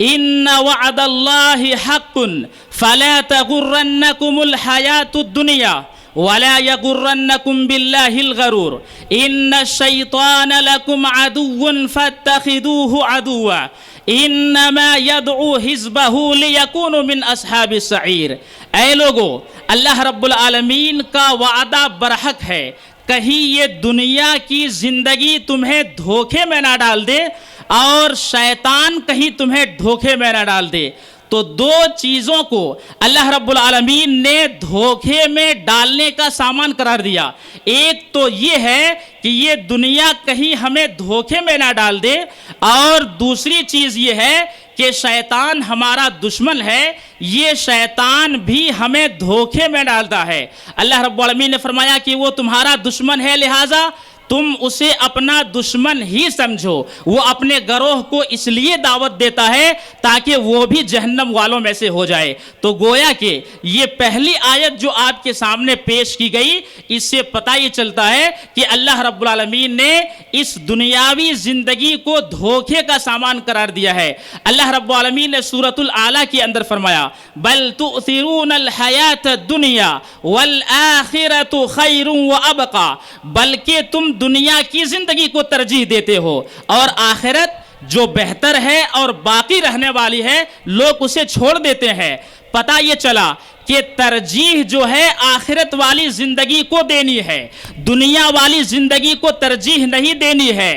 ان وعد اللہ حق فلا تغرنکم الحیاۃ الدنیا ولا یغرنکم باللہ الغرور ان الشیطان لکم عدو فاتخذوه عدوا انما یدعو حزبہ لیکونوا من اصحاب السعیر۔ اے لوگو، اللہ رب العالمین کا وعدہ برحق ہے، کہیں یہ دنیا کی زندگی تمہیں دھوکے میں نہ ڈال دے اور شیطان کہیں تمہیں دھوکے میں نہ ڈال دے۔ تو دو چیزوں کو اللہ رب العالمین نے دھوکے میں ڈالنے کا سامان قرار دیا۔ ایک تو یہ ہے کہ یہ دنیا کہیں ہمیں دھوکے میں نہ ڈال دے، اور دوسری چیز یہ ہے کہ شیطان ہمارا دشمن ہے، یہ شیطان بھی ہمیں دھوکے میں ڈالتا ہے۔ اللہ رب العالمین نے فرمایا کہ وہ تمہارا دشمن ہے، لہٰذا تم اسے اپنا دشمن ہی سمجھو۔ وہ اپنے گروہ کو اس لیے دعوت دیتا ہے تاکہ وہ بھی جہنم والوں میں سے ہو جائے۔ تو گویا کہ یہ پہلی آیت جو آپ کے سامنے پیش کی گئی، اس سے پتہ یہ چلتا ہے کہ اللہ رب العالمین نے اس دنیاوی زندگی کو دھوکے کا سامان قرار دیا ہے۔ اللہ رب العالمین نے سورۃ الاعلیٰ کے اندر فرمایا بل تؤثرون الحیاۃ الدنیا والآخرۃ خیر وابقی، بلکہ تم دنیا کی زندگی کو ترجیح دیتے ہو اور آخرت جو بہتر ہے اور باقی رہنے والی ہے لوگ اسے چھوڑ دیتے ہیں۔ پتہ یہ چلا کہ ترجیح جو ہے آخرت والی زندگی کو دینی ہے، دنیا والی زندگی کو ترجیح نہیں دینی ہے۔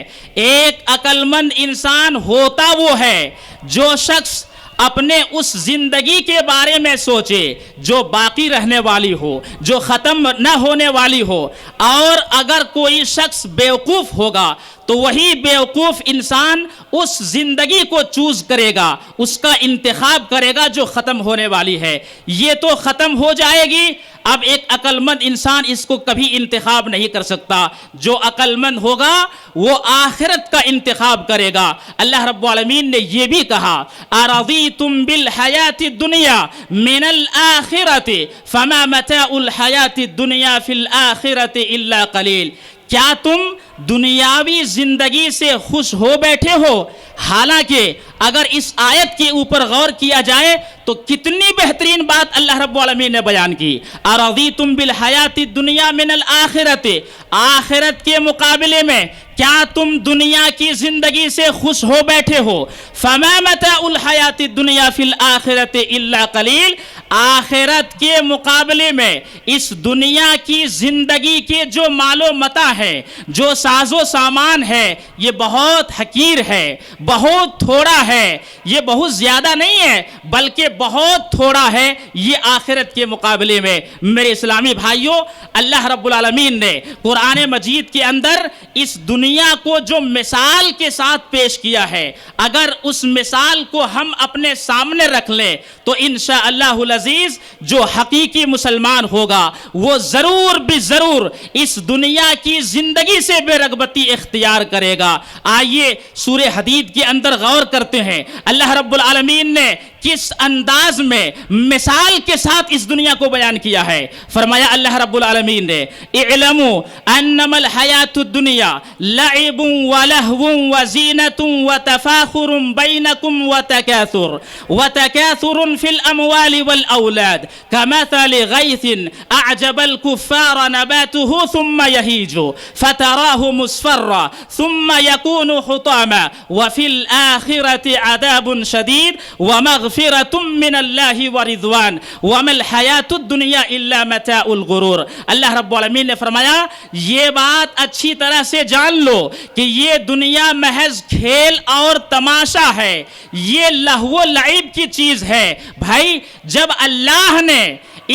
ایک عقل مند انسان ہوتا وہ ہے جو شخص اپنے اس زندگی کے بارے میں سوچے جو باقی رہنے والی ہو، جو ختم نہ ہونے والی ہو۔ اور اگر کوئی شخص بیوقوف ہوگا تو وہی بیوقوف انسان اس زندگی کو چوز کرے گا، اس کا انتخاب کرے گا جو ختم ہونے والی ہے۔ یہ تو ختم ہو جائے گی، اب ایک عقل مند انسان اس کو کبھی انتخاب نہیں کر سکتا۔ جو عقل مند ہوگا وہ آخرت کا انتخاب کرے گا۔ اللہ رب العالمین نے یہ بھی کہا ارضیتم بالحیاۃ الدنیا من الآخرۃ فما متاع الحیاۃ الدنیا فی الآخرۃ الا قلیل، کیا تم دنیاوی زندگی سے خوش ہو بیٹھے ہو؟ حالانکہ اگر اس آیت کے اوپر غور کیا جائے تو کتنی بہترین بات اللہ رب العالمین نے بیان کی۔ ارضیتم بالحیاۃ الدنیا من الآخرۃ، آخرت کے مقابلے میں کیا تم دنیا کی زندگی سے خوش ہو بیٹھے ہو؟ فما متاع الحیاۃ الدنیا فی الآخرۃ الا قلیل، آخرت کے مقابلے میں اس دنیا کی زندگی کے جو مال و متاع ہے، جو ساز و سامان ہے، یہ بہت حقیر ہے، بہت تھوڑا ہے، یہ بہت زیادہ نہیں ہے بلکہ بہت تھوڑا ہے یہ آخرت کے مقابلے میں۔ میرے اسلامی بھائیوں، اللہ رب العالمین نے قرآن مجید کے اندر اس دنیا کو جو مثال کے ساتھ پیش کیا ہے، اگر اس مثال کو ہم اپنے سامنے رکھ لیں تو انشاءاللہ العزیز جو حقیقی مسلمان ہوگا وہ ضرور بھی ضرور اس دنیا کی زندگی سے بے رغبتی اختیار کرے گا۔ آئیے سورہ حدید کے اندر غور کرتے ہیں اللہ رب العالمین نے کس انداز میں مثال کے ساتھ اس دنیا کو بیان کیا ہے۔ فرمایا اللہ رب العالمین نے اعلموا انما الحیاۃ الدنیا لعب ولہو وزینۃ وتفاخر بینکم وتکاثر فی الاموال والاولاد کمثل غیث اعجب الکفار نباته ثم یہیج فتراه مصفرا ثم یکون حطاما وفی الآخرۃ عذاب شدید ومغفرۃ من اللہ ورضوان وما الحیاۃ الدنیا الا متاع الغرور۔ اللہ رب العالمین نے فرمایا یہ بات اچھی طرح سے جان لو کہ یہ دنیا محض کھیل اور تماشا ہے، یہ لہو و لعب کی چیز ہے۔ بھائی جب اللہ نے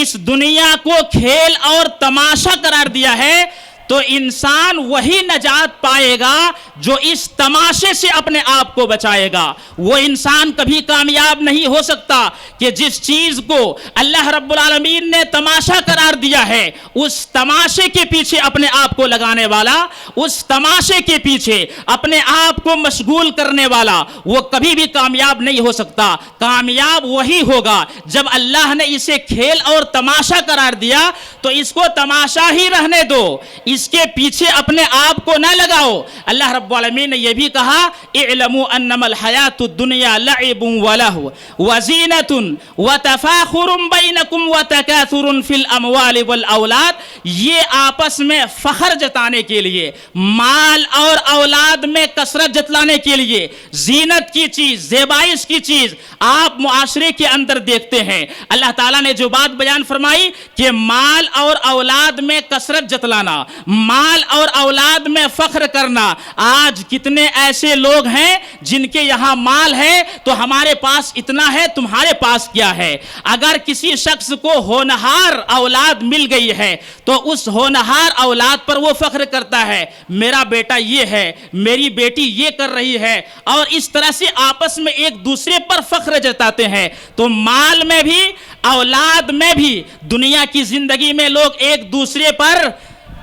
اس دنیا کو کھیل اور تماشا قرار دیا ہے تو انسان وہی نجات پائے گا جو اس تماشے سے اپنے آپ کو بچائے گا۔ وہ انسان کبھی کامیاب نہیں ہو سکتا کہ جس چیز کو اللہ رب العالمین نے تماشا قرار دیا ہے اس تماشے کے پیچھے اپنے آپ کو لگانے والا، اس تماشے کے پیچھے اپنے آپ کو مشغول کرنے والا وہ کبھی بھی کامیاب نہیں ہو سکتا۔ کامیاب وہی ہوگا جب اللہ نے اسے کھیل اور تماشا قرار دیا تو اس کو تماشا ہی رہنے دو، اس کے پیچھے اپنے آپ کو نہ لگاؤ۔ اللہ رب رب العالمین نے یہ بھی کہا اعلموا انما الحیات الدنیا لعب ولہو وزینۃ وتفاخر بینکم وتکاثر فی الاموال والاولاد، یہ آپس میں فخر جتانے کے لیے، مال اور اولاد میں کثرت جتلانے کے لیے، زینت کی چیز، زیبائش کی چیز آپ معاشرے کے اندر دیکھتے ہیں۔ اللہ تعالیٰ نے جو بات بیان فرمائی کہ مال اور اولاد میں کثرت جتلانا، مال اور اولاد میں فخر کرنا، آج کتنے ایسے لوگ ہیں جن کے یہاں مال ہے تو ہمارے پاس اتنا ہے، تمہارے پاس کیا ہے؟ اگر کسی شخص کو ہونہار اولاد مل گئی ہے تو اس ہونہار اولاد پر وہ فخر کرتا ہے، میرا بیٹا یہ ہے، میری بیٹی یہ کر رہی ہے، اور اس طرح سے آپس میں ایک دوسرے پر فخر جتاتے ہیں۔ تو مال میں بھی، اولاد میں بھی، دنیا کی زندگی میں لوگ ایک دوسرے پر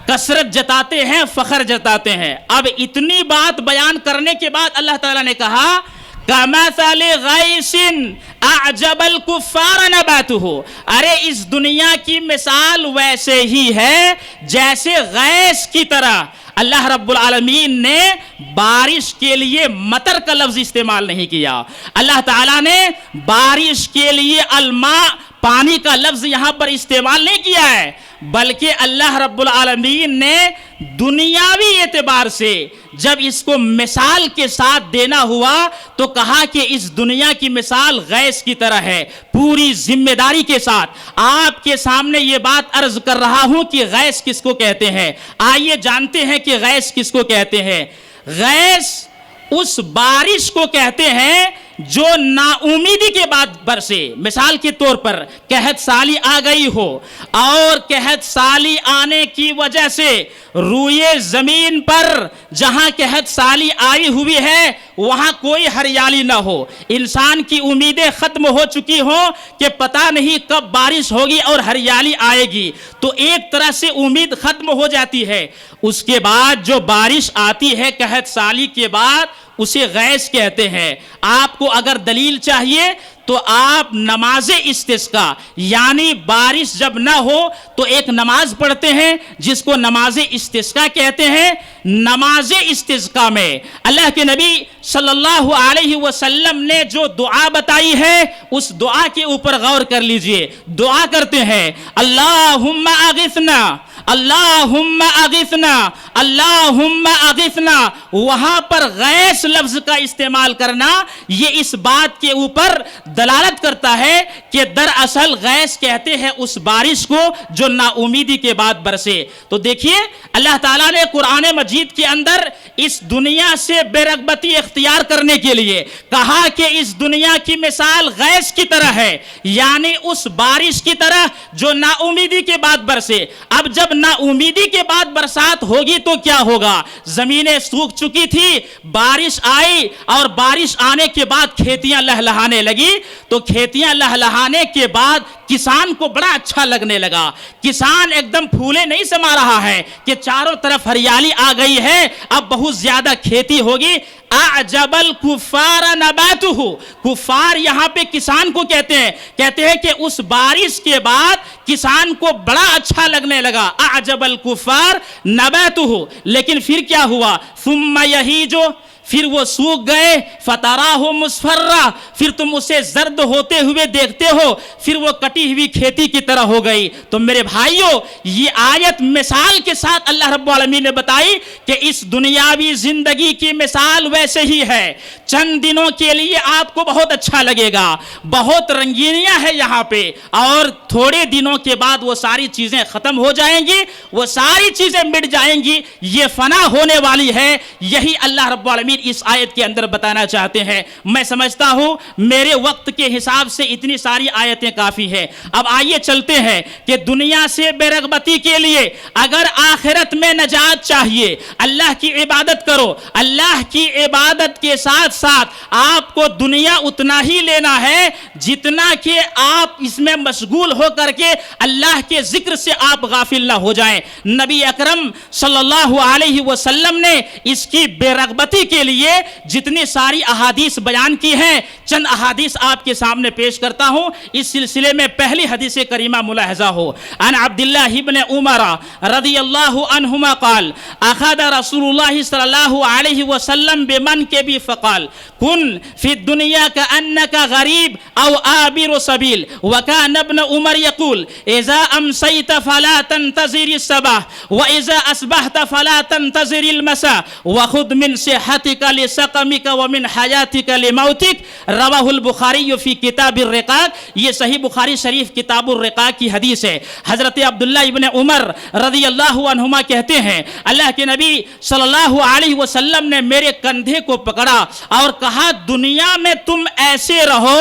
کثرت جتاتے ہیں، فخر جتاتے ہیں۔ اب اتنی بات بیان کرنے کے بعد اللہ تعالیٰ نے کہا کَمَثَلِ غَيْثٍ أَعْجَبَ الْكُفَّارَ نَبَاتُهُ، ارے اس دنیا کی مثال ویسے ہی ہے جیسے غیث کی طرح۔ اللہ رب العالمین نے بارش کے لیے مطر کا لفظ استعمال نہیں کیا، اللہ تعالیٰ نے بارش کے لیے الماء، پانی کا لفظ یہاں پر استعمال نہیں کیا ہے، بلکہ اللہ رب العالمین نے دنیاوی اعتبار سے جب اس کو مثال کے ساتھ دینا ہوا تو کہا کہ اس دنیا کی مثال غیث کی طرح ہے۔ پوری ذمہ داری کے ساتھ آپ کے سامنے یہ بات عرض کر رہا ہوں کہ غیث کس کو کہتے ہیں۔ آئیے جانتے ہیں کہ غیث کس کو کہتے ہیں۔ غیث اس بارش کو کہتے ہیں جو نا امیدی کے بعد برسے۔ مثال کے طور پر قحط سالی آ گئی ہو اور قحط سالی آنے کی وجہ سے روئے زمین پر جہاں قحط سالی آئی ہوئی ہے وہاں کوئی ہریالی نہ ہو، انسان کی امیدیں ختم ہو چکی ہوں کہ پتہ نہیں کب بارش ہوگی اور ہریالی آئے گی، تو ایک طرح سے امید ختم ہو جاتی ہے۔ اس کے بعد جو بارش آتی ہے قحط سالی کے بعد اسے غیث کہتے ہیں۔ آپ کو اگر دلیل چاہیے تو آپ نماز استسقاء، یعنی بارش جب نہ ہو تو ایک نماز پڑھتے ہیں جس کو نماز استسقاء کہتے ہیں۔ نماز استسقاء میں اللہ کے نبی صلی اللہ علیہ وسلم نے جو دعا بتائی ہے اس دعا کے اوپر غور کر لیجئے۔ دعا کرتے ہیں اللہم اغثنا، اللہم اغثنا، اللہم اغثنا، وہاں پر غیث لفظ کا استعمال کرنا یہ اس بات کے اوپر دلالت کرتا ہے کہ دراصل غیث کہتے ہیں اس بارش کو جو نا امیدی کے بعد برسے۔ تو دیکھیے اللہ تعالیٰ نے قرآن مجید کے اندر اس دنیا سے بے رغبتی اختیار کرنے کے لیے کہا کہ اس دنیا کی مثال غیث کی طرح ہے، یعنی اس بارش کی طرح جو نا امیدی کے بعد برسے۔ اب جب نا امیدی کے بعد برسات ہوگی تو کیا ہوگا؟ زمینیں سوکھ چکی تھی، بارش آئی اور بارش آنے کے بعد کھیتیاں لہلہانے لگی، تو کھیتیاں لہلہانے کے بعد کسان کو بڑا اچھا لگنے لگا۔ کسان ایک دم پھولے نہیں سما رہا ہے کہ چاروں طرف ہریالی آ گئی ہے، اب بہت زیادہ کھیتی ہوگی۔ اعجب الکفار نباتہ، کفار یہاں پہ کسان کو کہتے ہیں کہ اس بارش کے بعد کسان کو بڑا اچھا لگنے لگا۔ اعجب الکفار نباتہ، لیکن پھر کیا ہوا؟ ثم یہیج، پھر وہ سوکھ گئے، فتراہ مصفرہ، پھر تم اسے زرد ہوتے ہوئے دیکھتے ہو، پھر وہ کٹی ہوئی کھیتی کی طرح ہو گئی۔ تو میرے بھائیوں یہ آیت مثال کے ساتھ اللہ رب العالمین نے بتائی کہ اس دنیاوی زندگی کی مثال ویسے ہی ہے۔ چند دنوں کے لیے آپ کو بہت اچھا لگے گا، بہت رنگینیاں ہے یہاں پہ، اور تھوڑے دنوں کے بعد وہ ساری چیزیں ختم ہو جائیں گی، وہ ساری چیزیں مٹ جائیں گی، یہ فنا ہونے والی ہے۔ یہی اللہ رب العالمین اس آیت کے اندر بتانا چاہتے ہیں۔ میں سمجھتا ہوں میرے وقت کے حساب سے اتنی ساری آیتیں کافی ہیں۔ اب آئیے چلتے ہیں کہ دنیا سے بے رغبتی کے لیے اگر آخرت میں نجات چاہیے، اللہ کی عبادت کرو، اللہ کی عبادت کے ساتھ ساتھ آپ کو دنیا اتنا ہی لینا ہے جتنا کہ آپ اس میں مشغول ہو کر کے اللہ کے ذکر سے آپ غافل نہ ہو جائیں۔ نبی اکرم صلی اللہ علیہ وسلم نے اس کی بے رغبتی کے لیے جتنی ساری احادیث بیان کی ہیں چند احادیث آپ کے سامنے پیش کرتا ہوں. اس سلسلے میں پہلی حدیث کریمہ ملاحظہ ہو. عن عبداللہ ابن عمر رضی اللہ عنہما قال اخذ رسول اللہ صلی اللہ علیہ وسلم بمنکبی فقال کن فی الدنیا کأنک غریب او عابر سبیل وکان ابن عمر یقول اذا امسیت فلا تنتظر الصباح واذا اصبحت فلا تنتظر المساء وخذ من صحتك لسقمك ومن حیاتك لموتك رواہ البخاری فی کتاب الرقاق. یہ صحیح بخاری شریف کتاب الرقاق کی حدیث ہے. حضرت عبداللہ ابن عمر رضی اللہ عنہما کہتے ہیں اللہ کے نبی صلی اللہ علیہ وسلم نے میرے کندھے کو پکڑا اور کہا دنیا میں تم ایسے رہو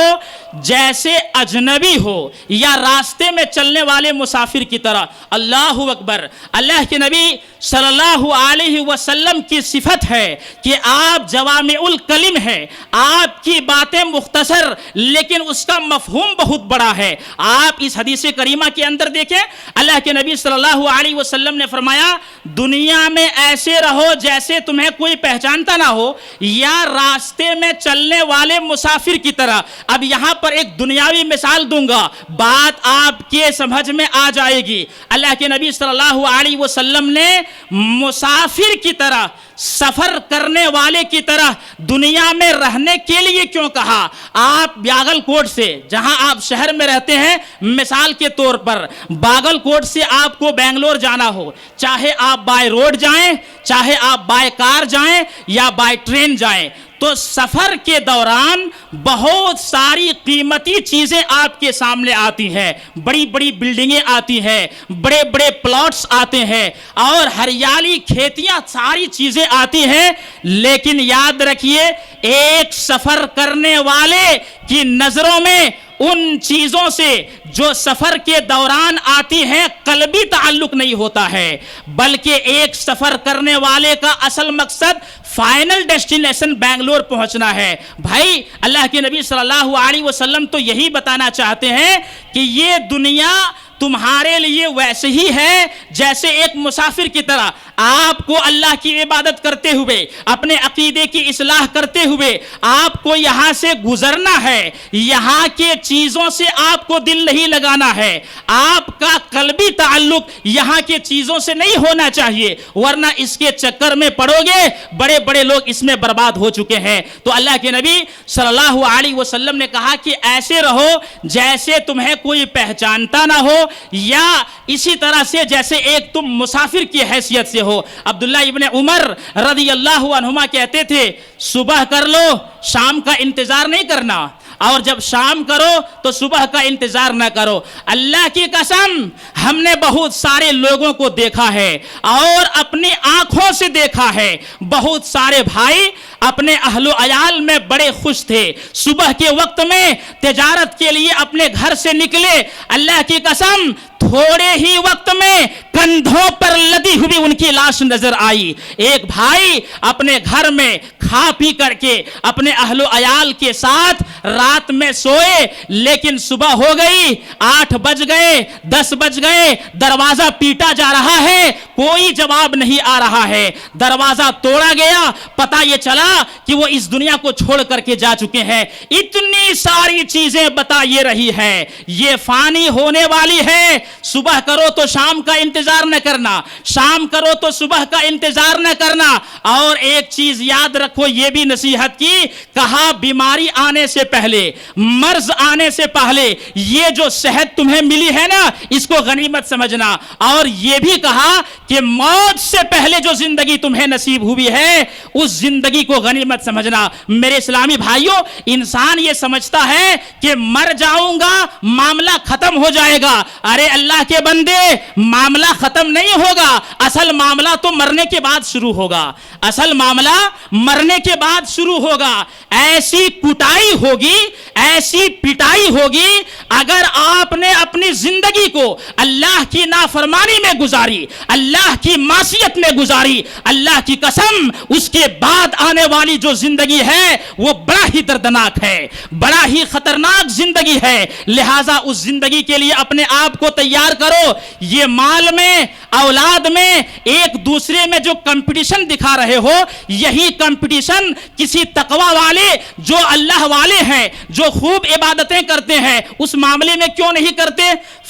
جیسے اجنبی ہو یا راستے میں چلنے والے مسافر کی طرح. اللہ اکبر. اللہ کے نبی صلی اللہ علیہ وسلم کی صفت ہے کہ آپ جوامع الکلم ہیں. آپ کی باتیں مختصر لیکن اس کا مفہوم بہت بڑا ہے. آپ اس حدیث کریمہ کے اندر دیکھیں اللہ کے نبی صلی اللہ علیہ وسلم نے فرمایا دنیا میں ایسے رہو جیسے تمہیں کوئی پہچانتا نہ ہو یا راستے میں چلنے والے مسافر کی طرح. اب یہاں پر ایک دنیاوی مثال دوں گا, بات آپ کے سمجھ میں آ جائے گی. اللہ کے نبی صلی اللہ علیہ وسلم نے مسافر کی طرح سفر کرنے والے کی طرح دنیا میں رہنے کے لیے کیوں کہا؟ آپ باگل کوٹ سے جہاں آپ شہر میں رہتے ہیں مثال کے طور پر باگل کوٹ سے آپ کو بنگلور جانا ہو, چاہے آپ بائی روڈ جائیں چاہے آپ بائی کار جائیں یا بائی ٹرین جائیں تو سفر کے دوران بہت ساری قیمتی چیزیں آپ کے سامنے آتی ہیں. بڑی بڑی بلڈنگیں آتی ہیں, بڑے بڑے پلاٹس آتے ہیں اور ہریالی کھیتیاں ساری چیزیں آتی ہیں. لیکن یاد رکھیے ایک سفر کرنے والے کی نظروں میں ان چیزوں سے جو سفر کے دوران آتی ہیں قلبی تعلق نہیں ہوتا ہے, بلکہ ایک سفر کرنے والے کا اصل مقصد فائنل ڈیسٹینیشن بنگلور پہنچنا ہے. بھائی اللہ کے نبی صلی اللہ علیہ وسلم تو یہی بتانا چاہتے ہیں کہ یہ دنیا تمہارے لیے ویسے ہی ہے جیسے ایک مسافر کی طرح. آپ کو اللہ کی عبادت کرتے ہوئے اپنے عقیدے کی اصلاح کرتے ہوئے آپ کو یہاں سے گزرنا ہے, یہاں کے چیزوں سے آپ کو دل نہیں لگانا ہے. آپ کا قلبی تعلق یہاں کے چیزوں سے نہیں ہونا چاہیے ورنہ اس کے چکر میں پڑو گے. بڑے بڑے لوگ اس میں برباد ہو چکے ہیں. تو اللہ کے نبی صلی اللہ علیہ وسلم نے کہا کہ ایسے رہو جیسے تمہیں کوئی پہچانتا نہ ہو یا اسی طرح سے جیسے ایک تم مسافر کی حیثیت سے ہو. عبداللہ ابن عمر رضی اللہ عنہما کہتے تھے صبح کر لو شام کا انتظار نہیں کرنا اور جب شام کرو تو صبح کا انتظار نہ کرو. اللہ کی قسم ہم نے بہت سارے لوگوں کو دیکھا ہے اور اپنی آنکھوں سے دیکھا ہے. بہت سارے بھائی اپنے اہل و عیال میں بڑے خوش تھے, صبح کے وقت میں تجارت کے لیے اپنے گھر سے نکلے, اللہ کی قسم تھوڑے ہی وقت میں کندھوں پر لدی ہوئی ان کی لاش نظر آئی. ایک بھائی اپنے گھر میں کھا پی کر کے اپنے اہل و عیال کے ساتھ رات میں سوئے, لیکن صبح ہو گئی, 8 بج گئے, 10 بج گئے, دروازہ پیٹا جا رہا ہے, کوئی جواب نہیں آ رہا ہے. دروازہ توڑا گیا, پتہ یہ چلا کہ وہ اس دنیا کو چھوڑ کر کے جا چکے ہیں. اتنی ساری چیزیں بتا یہ رہی ہے یہ فانی ہونے والی ہے. صبح کرو تو شام کا انتظار نہ کرنا, شام کرو تو صبح کا انتظار نہ کرنا. اور ایک چیز یاد رکھو, یہ بھی نصیحت کی, کہا بیماری آنے سے پہلے, مرض آنے سے پہلے یہ جو صحت تمہیں ملی ہے نا اس کو غنیمت سمجھنا. اور یہ بھی کہا کہ موت سے پہلے جو زندگی تمہیں نصیب ہوئی ہے اس زندگی کو غنیمت سمجھنا. میرے اسلامی بھائیوں, انسان یہ سمجھتا ہے کہ مر جاؤں گا معاملہ ختم ہو جائے گا. ارے اللہ کے بندے معاملہ ختم نہیں ہوگا, اصل معاملہ تو مرنے کے بعد شروع ہوگا. اصل معاملہ مرنے کے بعد شروع ہوگا. ایسی کٹائی ہوگی, ایسی پٹائی ہوگی اگر آپ نے اپنی زندگی کو اللہ کی نافرمانی میں گزاری, اللہ کی معصیت میں گزاری, اللہ کی قسم اس کے بعد آنے والی جو زندگی ہے وہ بڑا ہی دردناک ہے, بڑا ہی خطرناک زندگی ہے. لہٰذا اس زندگی کے لیے اپنے آپ کو تیار کرو. یہ مال میں اولاد میں ایک دوسرے میں جو کمپٹیشن دکھا رہے ہو، یہی کمپٹیشن کسی تقوی والے جو اللہ والے ہیں، جو خوب عبادتیں کرتے ہیں، اس معاملے میں کیوں نہیں کرتے؟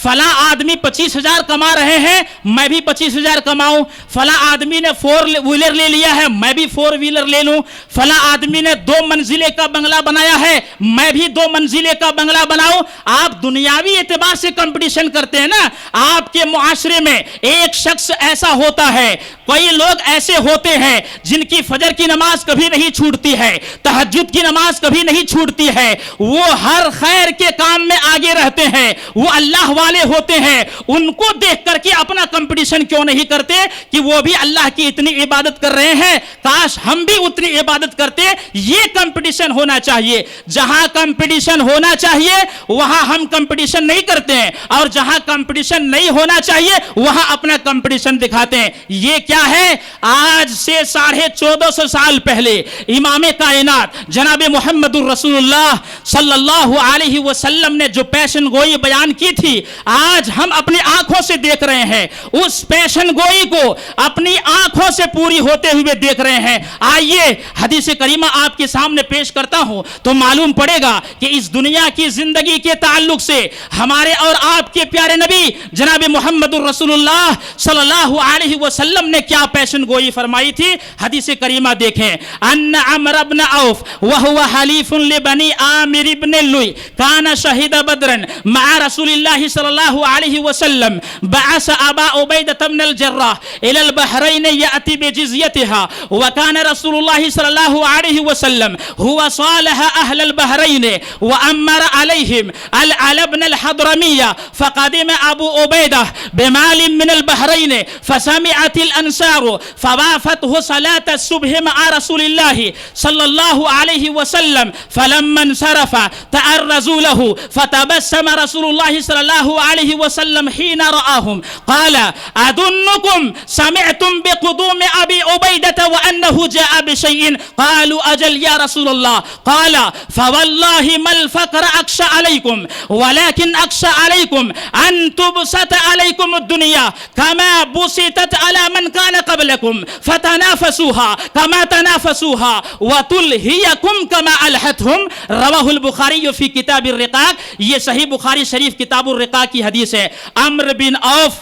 فلاں آدمی 25,000 کما رہے ہیں، میں بھی 25,000 کماؤں. فلاں آدمی نے 4 ویلر لے لیا ہے، میں بھی 4 ویلر لے لوں. فلاں آدمی نے 2 منزلے کا بنگلہ بنایا ہے، میں بھی 2 منزلے کا بنگلہ بناؤں. آپ دنیاوی اعتبار سے کمپٹیشن کرتے ہیں نا. آپ کے معاشرے میں ایک شخص ایسا ہوتا ہے، کئی لوگ ایسے ہوتے ہیں جن کی فجر کی نماز کبھی نہیں چھوٹتی ہے، تہجد کی نماز کبھی نہیں چھوٹتی ہے، وہ ہر خیر کے کام میں آگے رہتے ہیں، وہ اللہ والے ہوتے ہیں. ان کو دیکھ کر کے اپنا کمپٹیشن کیوں نہیں کرتے کہ وہ بھی اللہ کی اتنی عبادت کر رہے ہیں، کاش ہم بھی اتنی عبادت کرتے. یہ کمپٹیشن ہونا چاہیے. جہاں کمپٹیشن ہونا چاہیے وہاں ہم کمپٹیشن نہیں کرتے ہیں، اور جہاں کمپٹیشن نہیں ہونا چاہیے وہاں اپنا کمپٹیشن دکھاتے ہیں. یہ کیا ہے؟ آج سے 1450 سال پہلے امام کائنات جناب محمد الرسول اللہ صلی اللہ علیہ وسلم نے جو پیشن گوئی بیان کی تھی، آج ہم اپنی آنکھوں سے دیکھ رہے ہیں. اس پیشن گوئی کو اپنی آنکھوں سے پوری ہوتے ہوئے دیکھ رہے ہیں. آئیے حدیث کریمہ آپ کے سامنے پیش کرتا ہوں تو معلوم پڑے گا کہ اس دنیا کی زندگی کے تعلق سے ہمارے اور آپ کے پیارے نبی جناب محمد الرسول اللہ صلی اللہ علیہ وسلم نے کیا پیشن گوئی فرمائی تھی. حدیث کریمہ دیکھیں. ان عمرو بن عوف وهو حلیف لبنی عامر بن لوی کان شہید بدرا مع رسول اللہ صلی اللہ علیہ وسلم بعث ابا عبیدة بن الجراح الى البحرین یأتی بجزیتها وکان رسول اللہ صلی اللہ علیہ وسلم هو صالح اہل البحرین وامر علیہم العلا بن الحضرمیہ فقدم ابو عبیدہ بمال من البحرین فسمعت الانصار فوافته صلاة الصبح مع رسول اللہ صلی اللہ علیہ وسلم فلما انصرف تعرضوا له فتبسم رسول اللہ صلی اللہ علیہ وسلم حين رآهم قال أظنكم سمعتم بقدوم أبي عبيدة وأنه جاء بشيء قالوا أجل يا رسول الله قال فوالله ما الفقر أخشى عليكم ولكن أخشى عليكم أن تبسط عليكم الدنيا كما بسطت على من كان قبلكم فتنافسوها كما تنافسوها وتلهيكم كما ألهتهم. رواه البخاری فی کتاب الرقاق. یہ صحیح بخاری شریف کتاب الرقاق کی حدیث ہے. عمرو بن عوف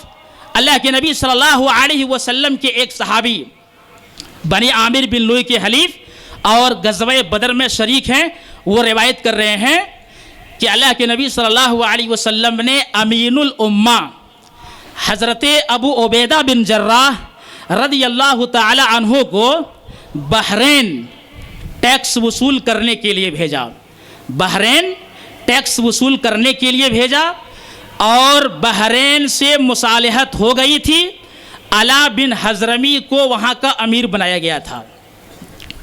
اللہ کے نبی صلی اللہ علیہ وسلم کے ایک صحابی، بنی عامر بن لوئی کے حلیف اور غزوہ بدر میں شریک ہیں. وہ روایت کر رہے ہیں کہ اللہ کے نبی صلی اللہ علیہ وسلم نے امین الامہ حضرت ابو عبیدہ بن جراح رضی اللہ تعالی عنہ کو بحرین ٹیکس وصول کرنے کے لیے بھیجا. بحرین ٹیکس وصول کرنے کے لیے بھیجا اور بحرین سے مصالحت ہو گئی تھی. علا بن حضرمی کو وہاں کا امیر بنایا گیا تھا.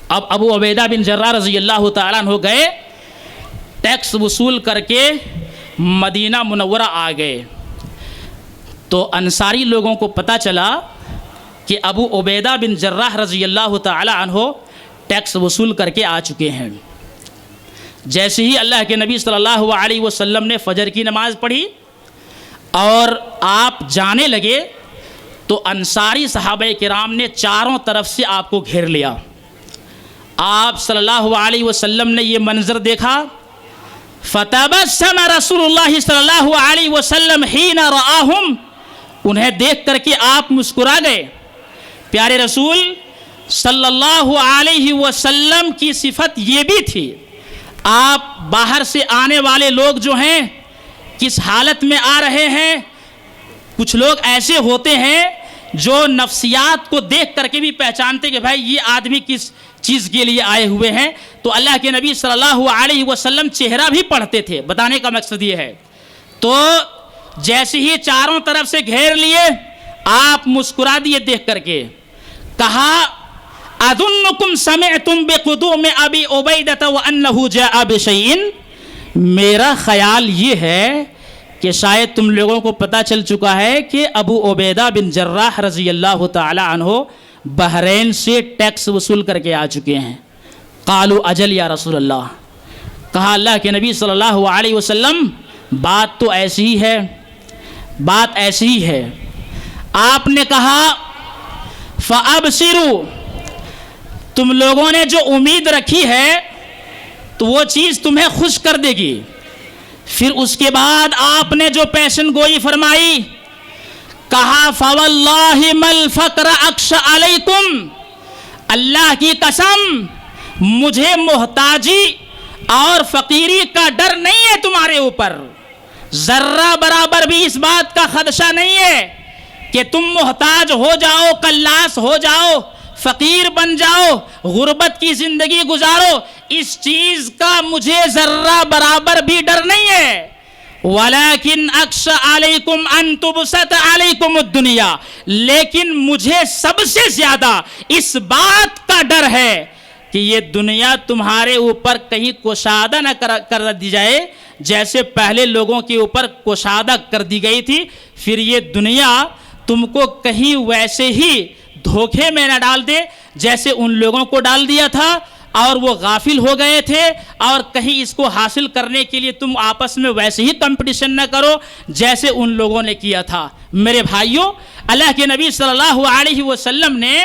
اب ابو عبیدہ بن جراح رضی اللہ تعالیٰ عنہ گئے، ٹیکس وصول کر کے مدینہ منورہ آ گئے. تو انصاری لوگوں کو پتہ چلا کہ ابو عبیدہ بن جراح رضی اللہ تعالیٰ عنہ ٹیکس وصول کر کے آ چکے ہیں. جیسے ہی اللہ کے نبی صلی اللہ علیہ وسلم نے فجر کی نماز پڑھی اور آپ جانے لگے تو انصاری صحابہ کرام نے چاروں طرف سے آپ کو گھیر لیا. آپ صلی اللہ علیہ وسلم نے یہ منظر دیکھا. فتبسم رسول اللہ صلی اللہ علیہ وسلم حین رآہم. انہیں دیکھ کر کے آپ مسکرا گئے. پیارے رسول صلی اللہ علیہ وسلم کی صفت یہ بھی تھی، آپ باہر سے آنے والے لوگ جو ہیں کس حالت میں آ رہے ہیں. کچھ لوگ ایسے ہوتے ہیں جو نفسیات کو دیکھ کر کے بھی پہچانتے کہ بھائی یہ آدمی کس چیز کے لیے آئے ہوئے ہیں. تو اللہ کے نبی صلی اللہ علیہ وسلم چہرہ بھی پڑھتے تھے. بتانے کا مقصد یہ ہے. تو جیسے ہی چاروں طرف سے گھیر لیے آپ مسکرا دیے دیکھ کر کے. کہا اظنکم سمعتم بقدوم ابی عبیدہ وانہ جاء بشیء. میرا خیال یہ ہے کہ شاید تم لوگوں کو پتہ چل چکا ہے کہ ابو عبیدہ بن جراح رضی اللہ تعالی عنہ بحرین سے ٹیکس وصول کر کے آ چکے ہیں. قالوا اجل یا رسول اللہ. کہا اللہ کے نبی صلی اللہ علیہ وسلم بات تو ایسی ہی ہے، بات ایسی ہی ہے. آپ نے کہا فَأَبْصِرُوا، تم لوگوں نے جو امید رکھی ہے تو وہ چیز تمہیں خوش کر دے گی۔ پھر اس کے بعد آپ نے جو پیشن گوئی فرمائی، کہا فَوَاللَّهِ مَا الْفَقْرَ أَخْشَىٰ عَلَيْكُمْ، اللہ کی قسم مجھے محتاجی اور فقیری کا ڈر نہیں ہے تمہارے اوپر، ذرہ برابر بھی اس بات کا خدشہ نہیں ہے کہ تم محتاج ہو جاؤ، کلاس ہو جاؤ، فقیر بن جاؤ، غربت کی زندگی گزارو، اس چیز کا مجھے ذرہ برابر بھی ڈر نہیں ہے۔ وَلَكِنْ أَخْشَىٰ عَلَيْكُمْ أَن تُبْسَطَ عَلَيْكُمُ الدُّنْيَا، لیکن مجھے سب سے زیادہ اس بات کا ڈر ہے کہ یہ دنیا تمہارے اوپر کہیں کشادہ نہ کر دی جائے، جیسے پہلے لوگوں کے اوپر کشادہ کر دی گئی تھی، پھر یہ دنیا تم کو کہیں ویسے ہی دھوکے میں نہ ڈال دے جیسے ان لوگوں کو ڈال دیا تھا اور وہ غافل ہو گئے تھے، اور کہیں اس کو حاصل کرنے کے لیے تم آپس میں ویسے ہی کمپٹیشن نہ کرو جیسے ان لوگوں نے کیا تھا۔ میرے بھائیوں، اللہ کے نبی صلی اللہ علیہ وسلم نے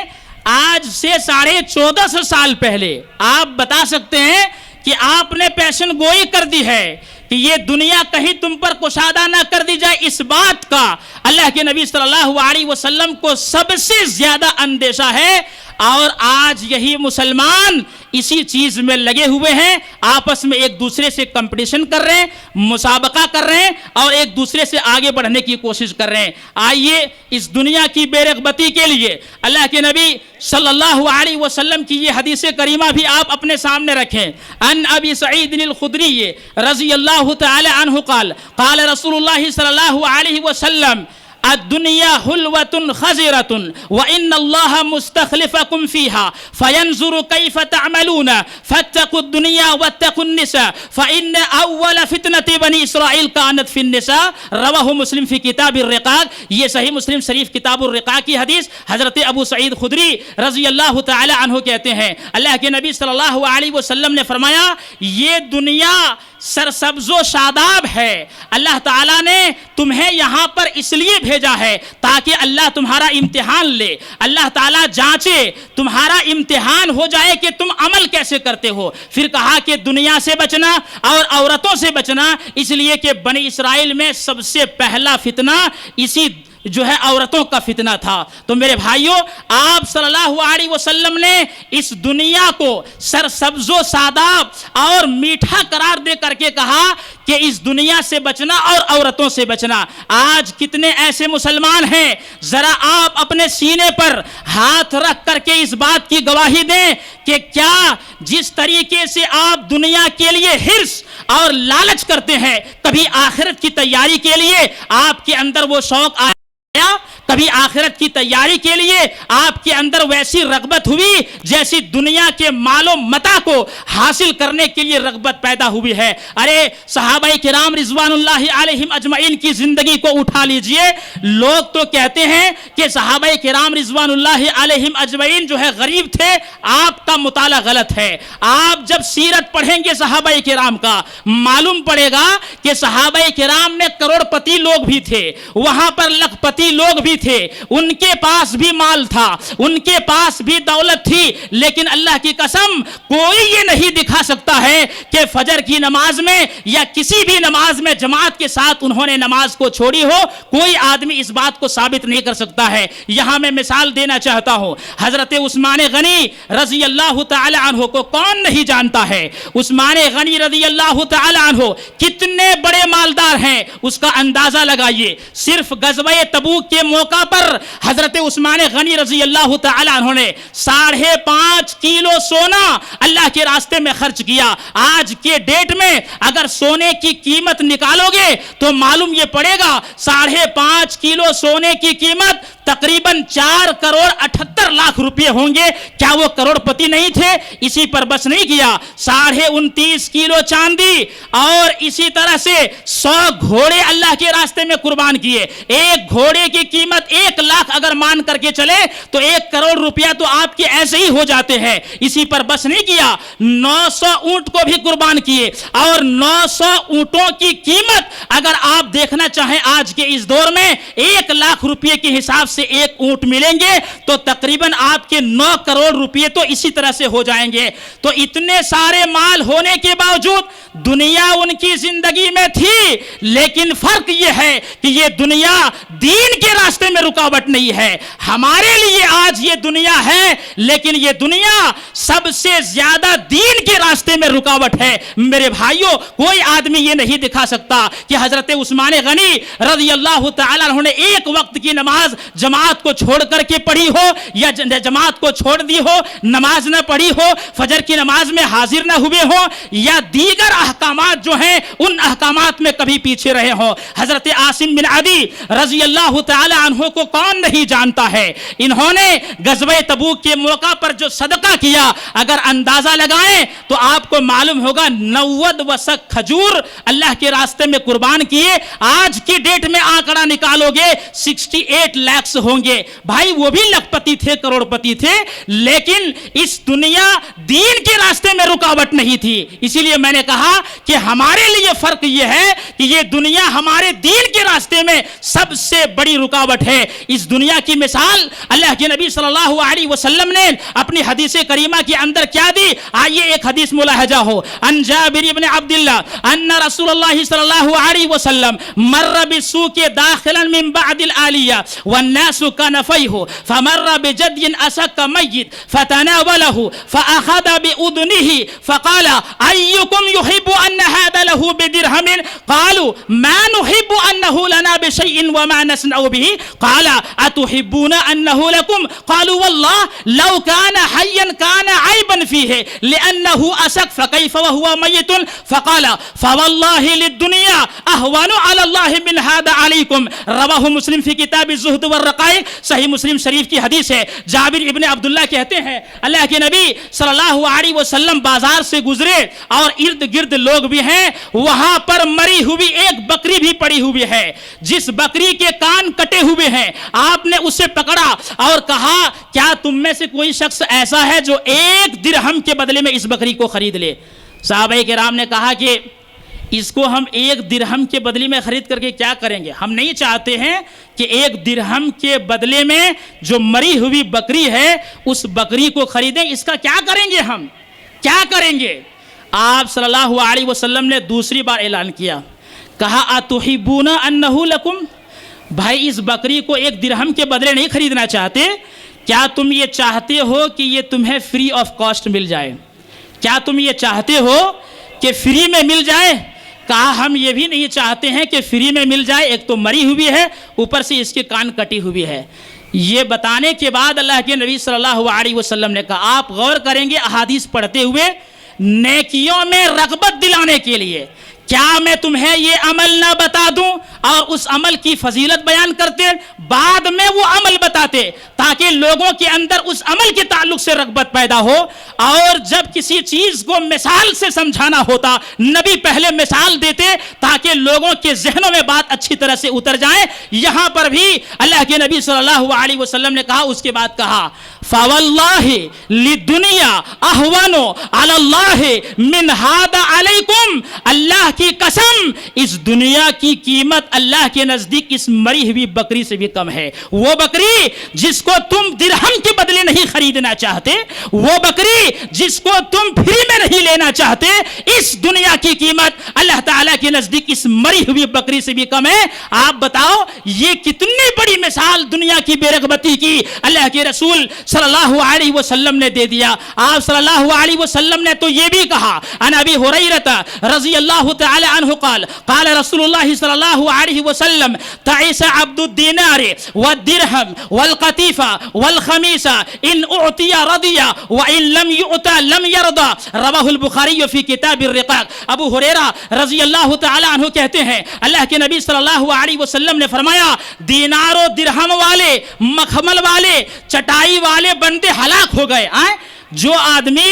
آج سے 1450 سال پہلے آپ بتا سکتے ہیں کہ آپ نے پیشن گوئی کر دی ہے کہ یہ دنیا کہیں تم پر کشادہ نہ کر دی جائے، اس بات کا اللہ کے نبی صلی اللہ علیہ وسلم کو سب سے زیادہ اندیشہ ہے، اور آج یہی مسلمان اسی چیز میں لگے ہوئے ہیں، آپس میں ایک دوسرے سے کمپٹیشن کر رہے ہیں، مسابقہ کر رہے ہیں اور ایک دوسرے سے آگے بڑھنے کی کوشش کر رہے ہیں۔ آئیے اس دنیا کی بے رغبتی کے لیے اللہ کے نبی صلی اللہ علیہ وسلم کی یہ حدیث کریمہ بھی آپ اپنے سامنے رکھیں۔ ان ابی سعید الخدری رضی اللہ تعالی عنہ قال قال رسول اللہ صلی اللہ علیہ وسلم الدنيا حلوة خزرة وإن الله مستخلفكم فيها فينظر كيف تعملون فاتقوا الدنيا واتقوا النساء فإن أول فتنة بني إسرائيل كانت في النساء، رواه مسلم في کتاب الرقاق۔ یہ صحیح مسلم شریف کتاب الرقاق کی حدیث حضرت ابو سعید خدری رضی اللہ تعالی عنہ کہتے ہیں، اللہ کے نبی صلی اللہ علیہ وسلم نے فرمایا یہ دنیا سرسبز و شاداب ہے، اللہ تعالیٰ نے تمہیں یہاں پر اس لیے بھیجا ہے تاکہ اللہ تمہارا امتحان لے، اللہ تعالیٰ جانچے، تمہارا امتحان ہو جائے کہ تم عمل کیسے کرتے ہو۔ پھر کہا کہ دنیا سے بچنا اور عورتوں سے بچنا، اس لیے کہ بنی اسرائیل میں سب سے پہلا فتنہ اسی جو ہے عورتوں کا فتنہ تھا۔ تو میرے بھائیوں، آپ صلی اللہ علیہ وسلم نے اس دنیا کو سرسبز و شاداب اور میٹھا قرار دے کر کے کہا کہ اس دنیا سے بچنا اور عورتوں سے بچنا۔ آج کتنے ایسے مسلمان ہیں، ذرا آپ اپنے سینے پر ہاتھ رکھ کر کے اس بات کی گواہی دیں کہ کیا جس طریقے سے آپ دنیا کے لیے حرص اور لالچ کرتے ہیں، کبھی آخرت کی تیاری کے لیے آپ کے اندر وہ شوق آیا؟ کبھی آخرت کی تیاری کے لیے آپ کے اندر ویسی رغبت ہوئی جیسی دنیا کے مال و متاع کو حاصل کرنے کے لیے رغبت پیدا ہوئی ہے؟ ارے صحابہ کرام رضوان اللہ علیہم اجمعین کی زندگی کو اٹھا لیجئے۔ لوگ تو کہتے ہیں کہ صحابہ کرام رضوان اللہ علیہم اجمعین جو ہے غریب تھے، آپ کا مطالعہ غلط ہے۔ آپ جب سیرت پڑھیں گے صحابہ کرام کا، معلوم پڑے گا کہ صحابہ کرام میں کروڑ پتی لوگ بھی تھے، وہاں پر لکھ پتی لوگ بھی تھے، ان کے پاس بھی مال تھا، ان کے پاس بھی دولت تھی، لیکن اللہ کی قسم کوئی یہ نہیں دکھا سکتا ہے کہ فجر کی نماز میں یا کسی بھی نماز میں جماعت کے ساتھ انہوں نے نماز کو چھوڑی ہو۔ کوئی آدمی اس بات کو ثابت نہیں کر سکتا ہے۔ یہاں میں مثال دینا چاہتا ہوں، حضرت عثمان غنی رضی اللہ تعالی عنہ کو کون نہیں جانتا ہے؟ عثمان غنی رضی اللہ تعالی عنہ کتنے بڑے مالدار ہیں، اس کا اندازہ لگائیے۔ صرف غزوہ تبوک کے موقع پر حضرت عثمان غنی رضی اللہ تعالی عنہ نے 5.5 کیلو سونا اللہ کے راستے میں خرچ کیا۔ آج کے ڈیٹ میں اگر سونے کی قیمت نکالو گے تو معلوم یہ پڑے گا 5.5 کیلو سونے کی قیمت تقریباً 4 کروڑ 78 لاکھ روپے ہوں گے۔ کیا وہ کروڑ پتی نہیں تھے؟ اسی پر بس نہیں کیا، 29.5 کیلو چاندی اور اسی طرح سے 100 گھوڑے اللہ کے راستے میں قربان کیے۔ ایک گھوڑے کی قیمت قیمت 1 لاکھ اگر مان کر کے چلے تو 1 کروڑ روپیہ تو آپ کے ایسے ہی ہو جاتے ہیں. اسی پر بس نہیں کیا, 900 اونٹ کو بھی قربان کیے, اور 900 اونٹوں کی قیمت اگر آپ دیکھنا چاہیں آج کے اس دور میں 1 لاکھ روپے کے حساب سے 1 اونٹ ملیں گے تو تقریباً آپ کے 9 کروڑ روپے تو اسی طرح سے ہو جائیں گے. تو اتنے سارے مال ہونے کے باوجود دنیا ان کی زندگی میں تھی, لیکن فرق یہ ہے کہ یہ دنیا دین کے راستے میں رکاوٹ نہیں ہے. ہمارے لیے آج یہ دنیا ہے, لیکن یہ دنیا سب سے زیادہ دین کے راستے میں رکاوٹ ہے. میرے بھائیوں, کوئی آدمی یہ نہیں دکھا سکتا کہ حضرت عثمان غنی رضی اللہ تعالیٰ عنہ نے ایک وقت کی نماز جماعت کو چھوڑ کر کے پڑھی ہو, یا جماعت کو چھوڑ دی ہو, نماز نہ پڑھی ہو, فجر کی نماز میں حاضر نہ ہوئے ہو, یا دیگر احکامات جو ہیں ان احکامات میں کبھی پیچھے رہے ہوں. حضرت عاصم بن عدی رضی اللہ تعالی عنہ کو کون نہیں جانتا ہے. انہوں نے غزوہ تبوک کے موقع پر جو صدقہ کیا, اگر اندازہ لگائیں تو آپ کو معلوم ہوگا 90 وسق کھجور اللہ کے راستے میں قربان کیے. آج کی ڈیٹ میں آنکڑا نکالو گے 68 لاکھ ہوں گے. بھائی وہ بھی لکھپتی تھے, کروڑ پتی تھے, لیکن اس دنیا دین کے راستے میں رکاوٹ نہیں تھی. اسی لیے میں نے کہا کہ ہمارے لیے فرق یہ ہے کہ یہ دنیا ہمارے دین کے راستے میں سب سے بڑی رکاوٹ ہے. اس دنیا کی مثال اللہ کے نبی صلی اللہ علیہ وسلم نے اپنی حدیث کریمہ کے اندر کیا دی. آئیے ایک حدیث ملاحظہ ہو. ان جابر بن عبداللہ ان رسول اللہ صلی اللہ علیہ وسلم مر بالسوق داخلا من بعد الآلیہ والناس كنفیہ فمر بجد اسک میت فتناوله فاخذ بأذنه فقال ایکم يحب ان هذا له بدرهم قالوا ما نحب انه لنا بشيء وما نصنع به قال اتحبون انه لكم قالوا والله لو كان حيا كان عيبا فيه لانه اسك فكيف وهو ميت فقال فوالله للدنيا اهون على الله من هذا عليكم. رواه مسلم فی کتاب الزہد والرقائق. صحیح مسلم شریف کی حدیث ہے. جابر ابن عبداللہ کہتے ہیں اللہ کے نبی صلی اللہ علیہ وسلم بازار سے گزرے اور ارد گرد لوگ بھی ہیں, وہاں پر مری ہوئی ایک بکری بھی پڑی ہوئی ہے. جس بکری کے کان کٹے ہوئے ہیں آپ نے اسے پکڑا اور کہا کیا تم میں سے کوئی شخص ایسا ہے جو 1 درہم کے بدلے میں اس بکری کو خرید لے. صحابہ کرام نے کہا کہ اس کو ہم 1 درہم کے بدلے میں خرید کر کے کیا کریں گے. ہم نہیں چاہتے ہیں کہ 1 درہم کے بدلے میں جو مری ہوئی بکری ہے اس بکری کو خریدیں. اس کا کیا کریں گے, ہم کیا کریں گے. آپ صلی اللہ علیہ وسلم نے دوسری بار اعلان کیا, کہا اتحبون انہ لکم. بھائی اس بکری کو 1 درہم کے بدلے نہیں خریدنا چاہتے, کیا تم یہ چاہتے ہو کہ یہ تمہیں فری آف کاسٹ مل جائے. کیا تم یہ چاہتے ہو کہ فری میں مل جائے. کہا ہم یہ بھی نہیں چاہتے ہیں کہ فری میں مل جائے, ایک تو مری ہوئی ہے اوپر سے اس کے کان کٹی ہوئی ہے. یہ بتانے کے بعد اللہ کے نبی صلی اللہ علیہ وسلم نے کہا آپ غور کریں گے احادیث پڑھتے ہوئے, نیکیوں میں رغبت دلانے کے لیے کیا میں تمہیں یہ عمل نہ بتا دوں اور اس عمل کی فضیلت بیان کرتے, بعد میں وہ عمل بتاتے تاکہ لوگوں کے اندر اس عمل کے تعلق سے رغبت پیدا ہو. اور جب کسی چیز کو مثال سے سمجھانا ہوتا نبی پہلے مثال دیتے تاکہ لوگوں کے ذہنوں میں بات اچھی طرح سے اتر جائے. یہاں پر بھی اللہ کے نبی صلی اللہ علیہ وسلم نے کہا, اس کے بعد کہا فواللہ للدنیا اہون علی اللہ من ھذا علیکم. اللہ کی قسم اس دنیا کی قیمت اللہ کے نزدیک اس مری ہوئی بکری سے بھی کم ہے. وہ بکری جس کو تم درہم کے بدلے نہیں خریدنا چاہتے, وہ بکری جس کو تم فری میں نہیں لینا چاہتے, اس دنیا کی قیمت اللہ تعالیٰ کے نزدیک اس مری ہوئی بکری سے بھی کم ہے. آپ بتاؤ یہ کتنی بڑی مثال دنیا کی بے رغبتی کی اللہ کے رسول صلی اللہ علیہ وسلم نے دے دیا. آپ صلی اللہ علیہ وسلم نے تو یہ بھی کہا عن ابی ہریرہ رضی اللہ تعالی عنہ قال قال رسول اللہ صلی اللہ علیہ وسلم تعیس عبد الدینار والدرہم والقطیفہ والخمیسہ ان اعطی رضی وان لم یعطى لم یرضى. رواہ البخاری فی کتاب الرقاق. ابو ہریرہ رضی اللہ تعالی عنہ کہتے ہیں اللہ کے نبی صلی اللہ علیہ وسلم نے فرمایا دینار و درہم والے, مخمل والے, چٹائی والے بندے ہلاک ہو گئے. جو آدمی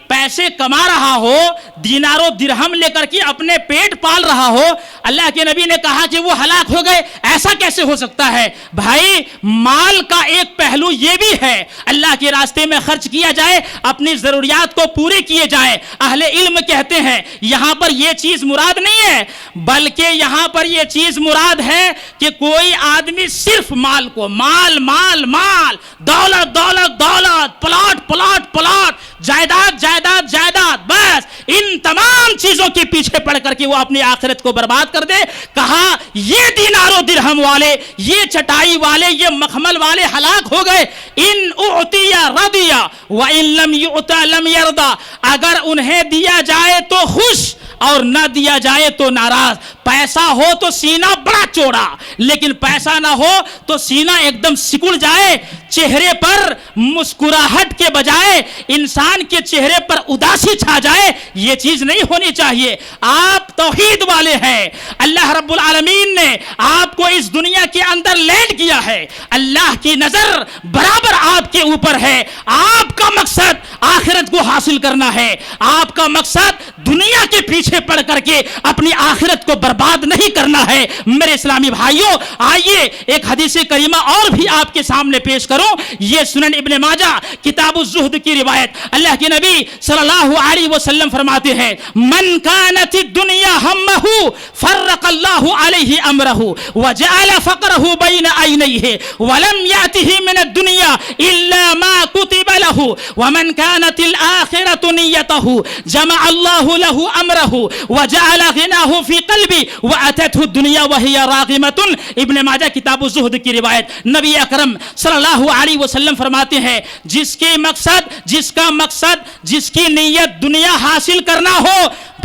پیسے کما رہا ہو, دینار و درہم لے کر کے اپنے پیٹ پال رہا ہو, اللہ کے نبی نے کہا کہ وہ ہلاک ہو گئے. ایسا کیسے ہو سکتا ہے؟ بھائی مال کا ایک پہلو یہ بھی ہے، اللہ کے راستے میں خرچ کیا جائے، اپنی ضروریات کو پورے کیے جائیں۔ اہل علم کہتے ہیں یہاں پر یہ چیز مراد نہیں ہے، بلکہ یہاں پر یہ چیز مراد ہے کہ کوئی آدمی صرف مال کو مال مال مال، دولت دولت دولت، پلاٹ پلاٹ پلاٹ، جائیداد جائیداد جائیداد، بس ان تمام چیزوں کے پیچھے پڑ کر کے وہ اپنی آخرت کو برباد کر دے۔ کہا یہ دینار و درہم والے، یہ چٹائی والے، یہ مخمل والے ہلاک ہو گئے۔ ان اعطی رضی وان لم یعط لم یرضى، اگر انہیں دیا جائے تو خوش اور نہ دیا جائے تو ناراض۔ پیسہ ہو تو سینہ بڑا چوڑا، لیکن پیسہ نہ ہو تو سینہ ایک دم سکڑ جائے، چہرے پر مسکراہٹ کے بجائے انسان کے چہرے پر اداسی چھا جائے، یہ چیز نہیں ہونی چاہیے۔ آپ توحید والے ہیں، اللہ رب العالمین نے آپ کو اس دنیا کے اندر لینڈ کیا ہے، اللہ کی نظر برابر آپ کے اوپر ہے۔ آپ کا مقصد آخرت کو حاصل کرنا ہے، آپ کا مقصد دنیا کے پیچھے پڑ کر کے اپنی آخرت کو برباد نہیں کرنا ہے۔ میرے اسلامی بھائیوں، آئیے ایک حدیث کریمہ اور بھی آپ کے سامنے پیش کروں۔ یہ سنن ابن ماجہ کتاب الزہد کی روایت، اللہ کے نبی صلی اللہ علیہ وسلم فرماتے ہیں من کانت الدنیا ہمہ فرق اللہ علیہ امرہ وجعل فقرہ بین عینیہ ولم یأتہ من الدنیا الا ما کتب لہ ومن کانت الآخرۃ نیتہ جمع اللہ لہ امرہ وجعل غناہ فی قلبی واتته الدنیا وہی راغمۃ۔ ابن ماجہ کتاب الزہد کی روایت، نبی اکرم صلی اللہ علیہ وسلم فرماتے ہیں جس کا مقصد جس کی نیت دنیا حاصل کرنا ہو،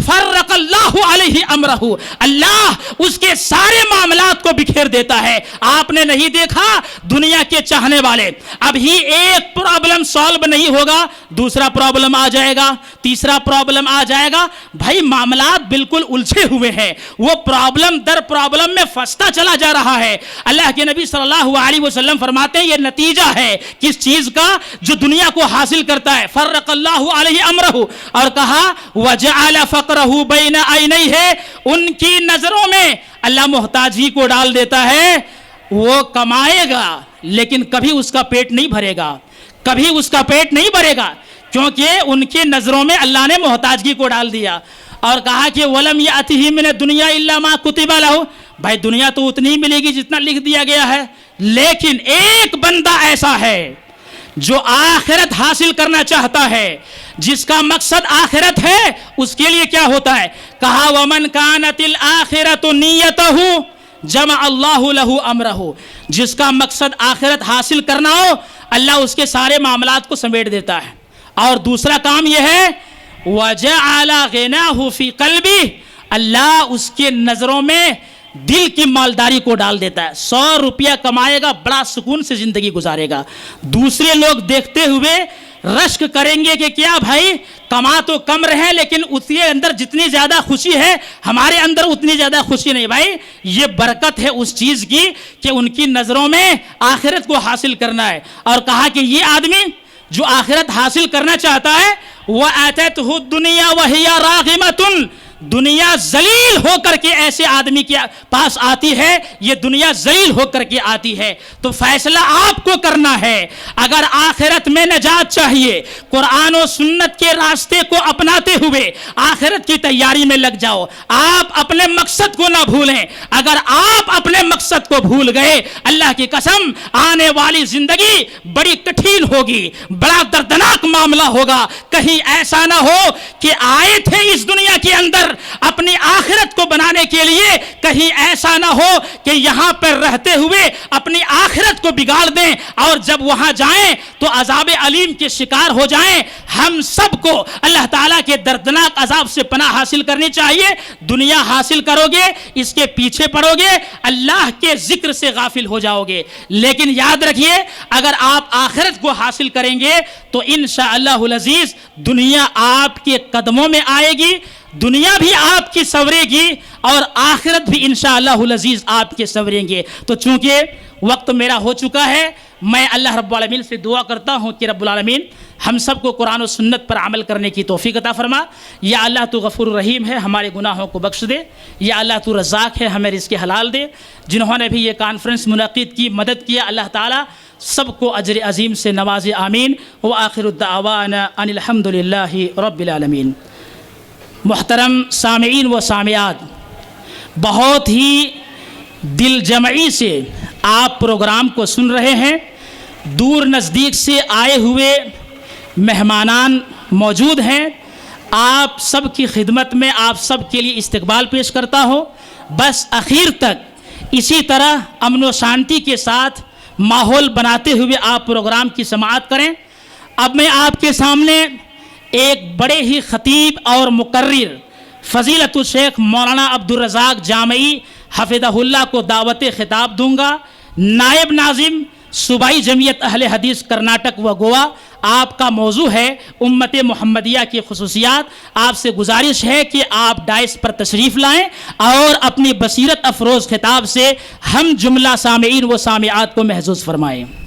فرق اللہ علیہ امرہ، اللہ اس کے سارے معاملات کو بکھیر دیتا ہے۔ آپ نے نہیں دیکھا دنیا کے چاہنے والے، ابھی ایک پرابلم سالو نہیں ہوگا، دوسرا پرابلم آ جائے گا، تیسرا پرابلم آ جائے گا، بھائی معاملات بالکل الجھے ہوئے ہیں، وہ پرابلم در پرابلم میں پھنستا چلا جا رہا ہے۔ اللہ کے نبی صلی اللہ علیہ وسلم فرماتے ہیں یہ نتیجہ ہے کس چیز کا؟ جو دنیا کو حاصل کرتا ہے، فرق اللہ علیہ امرہ، اور کہا وجعل فقرہ بین عینیہ، ان کی نظروں میں اللہ محتاجی کو ڈال دیتا ہے، وہ کمائے گا لیکن کبھی اس کا پیٹ نہیں بھرے گا، کبھی اس کا پیٹ نہیں بھرے گا، کیونکہ ان کی نظروں میں اللہ نے محتاجگی کو ڈال دیا۔ اور کہا کہ وَلَمْ يَأْتِهِ مِنَ الدُّنْيَا إِلَّا مَا كُتِبَ لَهُ، بھائی دنیا تو اتنی ملے گی جتنا لکھ دیا گیا ہے، لیکن ایک بندہ ایسا ہے جو آخرت حاصل کرنا چاہتا ہے، جس کا مقصد آخرت ہے، اس کے لیے کیا ہوتا ہے؟ کہا وَمَنْ كَانَتِ الْآخِرَةُ نِيَّتَهُ جمع اللہ لہ امرہ، جس کا مقصد آخرت حاصل کرنا ہو اللہ اس کے سارے معاملات کو سمیٹ دیتا ہے۔ اور دوسرا کام یہ ہے وَجَعَلَ غِنَاهُ فِي قَلْبِهِ، اللہ اس کے نظروں میں دل کی مالداری کو ڈال دیتا ہے۔ 100 روپیہ کمائے گا، بڑا سکون سے زندگی گزارے گا، دوسرے لوگ دیکھتے ہوئے رشک کریں گے کہ کیا بھائی کما تو کم رہے لیکن اس کے اندر جتنی زیادہ خوشی ہے ہمارے اندر اتنی زیادہ خوشی نہیں۔ بھائی یہ برکت ہے اس چیز کی کہ ان کی نظروں میں آخرت کو حاصل کرنا ہے۔ اور کہا کہ یہ آدمی جو آخرت حاصل کرنا چاہتا ہے وَأَتَتْهُ الدُّنْيَا وَهِيَ رَاغِمَةٌ، دنیا ذلیل ہو کر کے ایسے آدمی کے پاس آتی ہے، یہ دنیا ذلیل ہو کر کے آتی ہے۔ تو فیصلہ آپ کو کرنا ہے، اگر آخرت میں نجات چاہیے قرآن و سنت کے راستے کو اپناتے ہوئے آخرت کی تیاری میں لگ جاؤ، آپ اپنے مقصد کو نہ بھولیں۔ اگر آپ اپنے مقصد کو بھول گئے، اللہ کی قسم آنے والی زندگی بڑی کٹھین ہوگی، بڑا دردناک معاملہ ہوگا۔ کہیں ایسا نہ ہو کہ آئے تھے اس دنیا کے اندر اپنی آخرت کو بنانے کے لیے، کہیں ایسا نہ ہو کہ یہاں پر رہتے ہوئے اپنی آخرت کو بگاڑ دیں اور جب وہاں جائیں تو عذاب علیم کے شکار ہو جائیں۔ ہم سب کو اللہ تعالیٰ کے دردناک عذاب سے پناہ حاصل کرنی چاہیے۔ دنیا حاصل کرو گے، اس کے پیچھے پڑو گے، اللہ کے ذکر سے غافل ہو جاؤ گے، لیکن یاد رکھیے اگر آپ آخرت کو حاصل کریں گے تو انشاءاللہ العزیز دنیا آپ کے قدموں میں آئے گی، دنیا بھی آپ کی سنورے گی اور آخرت بھی انشاءاللہ العزیز آپ کے سنوریں گے۔ تو چونکہ وقت میرا ہو چکا ہے، میں اللہ رب العالمین سے دعا کرتا ہوں کہ رب العالمین ہم سب کو قرآن و سنت پر عمل کرنے کی توفیق عطا فرما۔ یا اللہ تو غفور الرحیم ہے، ہمارے گناہوں کو بخش دے۔ یا اللہ تو رزاق ہے، ہمیں رزق حلال دے۔ جنہوں نے بھی یہ کانفرنس منعقد کی، مدد کیا، اللہ تعالیٰ سب کو اجر عظیم سے نوازے، آمین۔ وآخر الدعوانا ان الحمد للہ رب العالمین۔ محترم سامعین و سامعات، بہت ہی دل جمعی سے آپ پروگرام کو سن رہے ہیں۔ دور نزدیک سے آئے ہوئے مہمانان موجود ہیں۔ آپ سب کی خدمت میں آپ سب کے لیے استقبال پیش کرتا ہوں۔ بس آخر تک اسی طرح امن و شانتی کے ساتھ ماحول بناتے ہوئے آپ پروگرام کی سماعت کریں۔ اب میں آپ کے سامنے ایک بڑے ہی خطیب اور مقرر فضیلت الشیخ مولانا عبدالرزاق جامعی حفظہ اللہ کو دعوت خطاب دوں گا۔ نائب ناظم صوبائی جمعیت اہل حدیث کرناٹک و گوا، آپ کا موضوع ہے امت محمدیہ کی خصوصیات۔ آپ سے گزارش ہے کہ آپ ڈائس پر تشریف لائیں اور اپنی بصیرت افروز خطاب سے ہم جملہ سامعین و سامعات کو محظوظ فرمائیں۔